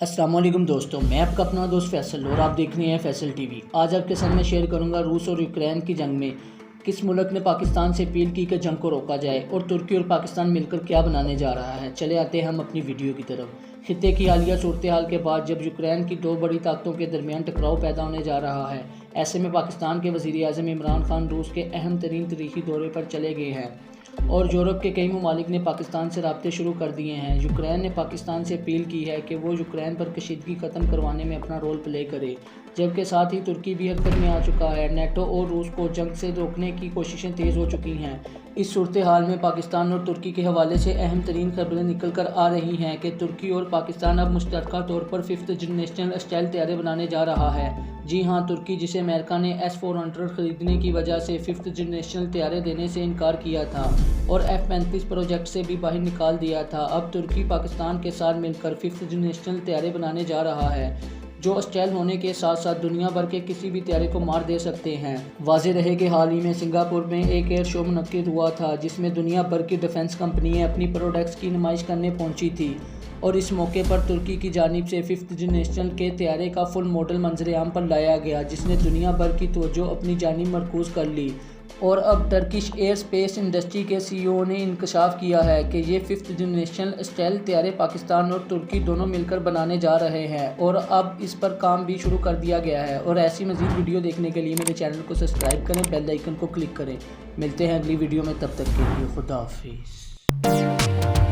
السلام علیکم دوستوں، میں آپ کا اپنا دوست فیصل اور آپ دیکھ رہے ہیں فیصل ٹی وی۔ آج آپ کے ساتھ میں شیئر کروں گا روس اور یوکرین کی جنگ میں کس ملک نے پاکستان سے اپیل کی کہ جنگ کو روکا جائے اور ترکی اور پاکستان مل کر کیا بنانے جا رہا ہے۔ چلے آتے ہیں ہم اپنی ویڈیو کی طرف۔ خطے کی حالیہ صورتحال کے بعد جب یوکرین کی دو بڑی طاقتوں کے درمیان ٹکراؤ پیدا ہونے جا رہا ہے، ایسے میں پاکستان کے وزیر اعظم عمران خان روس کے اہم ترین تاریخی دورے پر چلے گئے ہیں اور یورپ کے کئی ممالک نے پاکستان سے رابطے شروع کر دیے ہیں۔ یوکرین نے پاکستان سے اپیل کی ہے کہ وہ یوکرین پر کشیدگی ختم کروانے میں اپنا رول پلے کرے، جبکہ ساتھ ہی ترکی بھی حرکت میں آ چکا ہے۔ نیٹو اور روس کو جنگ سے روکنے کی کوششیں تیز ہو چکی ہیں۔ اس صورتحال میں پاکستان اور ترکی کے حوالے سے اہم ترین خبریں نکل کر آ رہی ہیں کہ ترکی اور پاکستان اب مشترکہ طور پر 5th جنریشن اسٹائل طیارے بنانے جا رہا ہے۔ جی ہاں، ترکی جسے امریکہ نے S-400 خریدنے کی وجہ سے 5th جنریشن طیارے دینے سے انکار کیا تھا اور F-35 پروجیکٹ سے بھی باہر نکال دیا تھا، اب ترکی پاکستان کے ساتھ مل کر 5th جنریشن طیارے بنانے جا رہا ہے جو اسٹائل ہونے کے ساتھ ساتھ دنیا بھر کے کسی بھی طیارے کو مار دے سکتے ہیں۔ واضح رہے کہ حال ہی میں سنگاپور میں ایک ایئر شو منعقد ہوا تھا جس میں دنیا بھر کی ڈیفنس کمپنیاں اپنی پروڈکٹس کی نمائش کرنے پہنچی تھی اور اس موقع پر ترکی کی جانب سے 5th جنریشن کے طیارے کا فل ماڈل منظر عام پر لایا گیا، جس نے دنیا بھر کی توجہ اپنی جانب مرکوز کر لی۔ اور اب ٹرکش ایئر سپیس انڈسٹری کے CEO نے انکشاف کیا ہے کہ یہ 5th جنریشن اسٹائل طیارے پاکستان اور ترکی دونوں مل کر بنانے جا رہے ہیں اور اب اس پر کام بھی شروع کر دیا گیا ہے۔ اور ایسی مزید ویڈیو دیکھنے کے لیے میرے چینل کو سبسکرائب کریں، بیل آئیکن کو کلک کریں۔ ملتے ہیں اگلی ویڈیو میں، تب تک کے لیے خدا حافظ۔